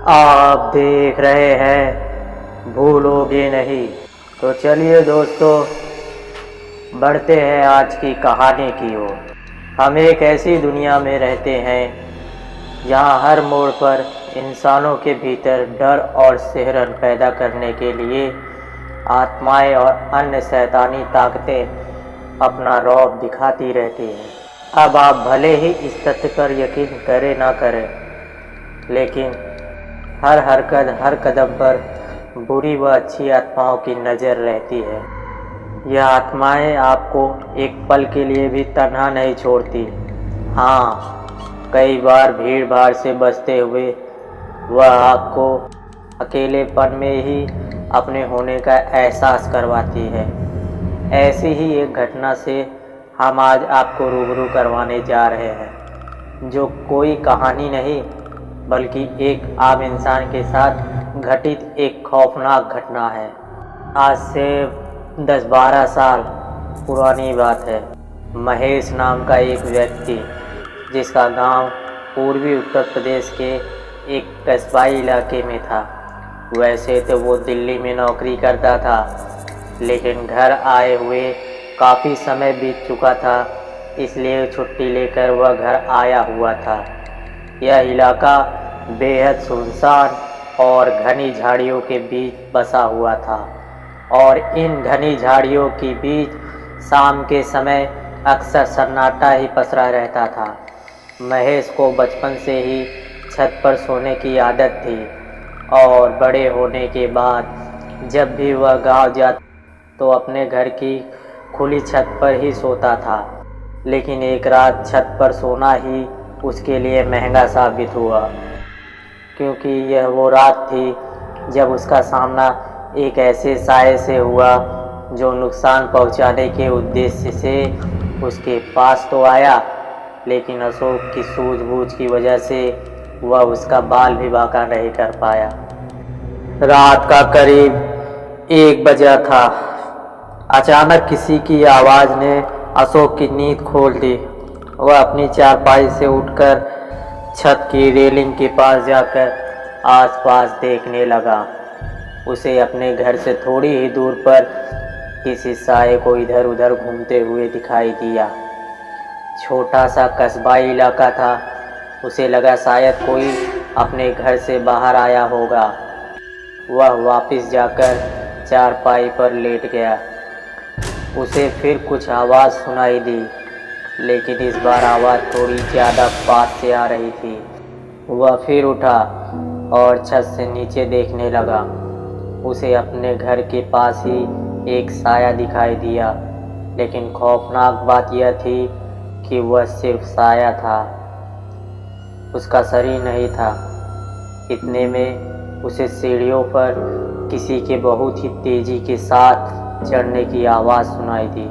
आप देख रहे हैं भूलोगे नहीं। तो चलिए दोस्तों, बढ़ते हैं आज की कहानी की ओर। हम एक ऐसी दुनिया में रहते हैं जहां हर मोड़ पर इंसानों के भीतर डर और सिहरन पैदा करने के लिए आत्माएं और अन्य शैतानी ताकतें अपना रौब दिखाती रहती हैं। अब आप भले ही इस तथ्य पर यकीन करें ना करें, लेकिन हर हरकत हर कदम पर बुरी व अच्छी आत्माओं की नज़र रहती है। यह आत्माएं आपको एक पल के लिए भी तन्हा नहीं छोड़ती। हाँ, कई बार भीड़ भाड़ से बचते हुए वह आपको अकेलेपन में ही अपने होने का एहसास करवाती है। ऐसी ही एक घटना से हम आज आपको रूबरू करवाने जा रहे हैं, जो कोई कहानी नहीं बल्कि एक आम इंसान के साथ घटित एक खौफनाक घटना है। आज से 10-12 साल पुरानी बात है। महेश नाम का एक व्यक्ति, जिसका गांव पूर्वी उत्तर प्रदेश के एक कस्बाई इलाके में था। वैसे तो वो दिल्ली में नौकरी करता था, लेकिन घर आए हुए काफ़ी समय बीत चुका था, इसलिए छुट्टी लेकर वह घर आया हुआ था। यह इलाका बेहद सुनसान और घनी झाड़ियों के बीच बसा हुआ था, और इन घनी झाड़ियों के बीच शाम के समय अक्सर सन्नाटा ही पसरा रहता था। महेश को बचपन से ही छत पर सोने की आदत थी, और बड़े होने के बाद जब भी वह गांव जाता तो अपने घर की खुली छत पर ही सोता था। लेकिन एक रात छत पर सोना ही उसके लिए महंगा साबित हुआ, क्योंकि यह वो रात थी जब उसका सामना एक ऐसे साये से हुआ जो नुकसान पहुंचाने के उद्देश्य से उसके पास तो आया, लेकिन अशोक की सूझबूझ की वजह से वह उसका बाल भी बांका नहीं कर पाया। रात का करीब 1 बजा था। अचानक किसी की आवाज़ ने अशोक की नींद खोल दी। वह अपनी चारपाई से उठकर छत की रेलिंग के पास जाकर आसपास देखने लगा। उसे अपने घर से थोड़ी ही दूर पर किसी साये को इधर उधर घूमते हुए दिखाई दिया। छोटा सा कस्बाई इलाका था। उसे लगा शायद कोई अपने घर से बाहर आया होगा। वह वापस जाकर चारपाई पर लेट गया। उसे फिर कुछ आवाज़ सुनाई दी, लेकिन इस बार आवाज़ थोड़ी ज़्यादा पास से आ रही थी। वह फिर उठा और छत से नीचे देखने लगा। उसे अपने घर के पास ही एक साया दिखाई दिया, लेकिन खौफनाक बात यह थी कि वह सिर्फ साया था, उसका शरीर नहीं था। इतने में उसे सीढ़ियों पर किसी के बहुत ही तेज़ी के साथ चढ़ने की आवाज़ सुनाई दी।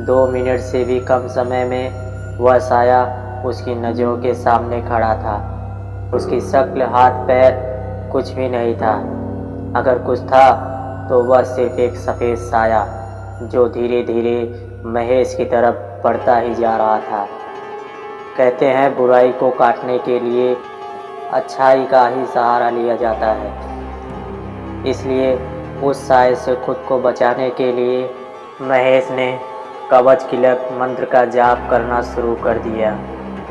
2 मिनट से भी कम समय में वह साया उसकी नज़रों के सामने खड़ा था। उसकी शक्ल, हाथ पैर कुछ भी नहीं था। अगर कुछ था तो वह सिर्फ एक सफ़ेद साया, जो धीरे धीरे महेश की तरफ बढ़ता ही जा रहा था। कहते हैं बुराई को काटने के लिए अच्छाई का ही सहारा लिया जाता है। इसलिए उस साये से खुद को बचाने के लिए महेश ने कवच किलक मंत्र का जाप करना शुरू कर दिया।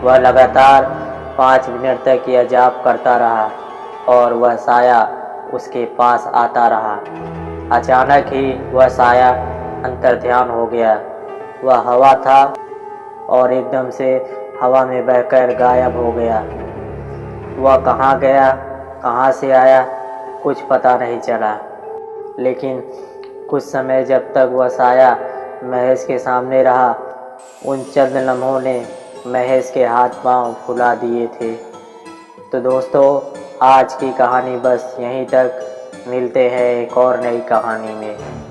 वह लगातार 5 मिनट तक यह जाप करता रहा, और वह साया उसके पास आता रहा। अचानक ही वह साया अंतर्ध्यान हो गया। वह हवा था और एकदम से हवा में बहकर गायब हो गया। वह कहाँ गया, कहाँ से आया, कुछ पता नहीं चला। लेकिन कुछ समय जब तक वह साया महेश के सामने रहा, उन चंद लम्हों ने महेश के हाथ पांव फुला दिए थे। तो दोस्तों, आज की कहानी बस यहीं तक। मिलते हैं एक और नई कहानी में।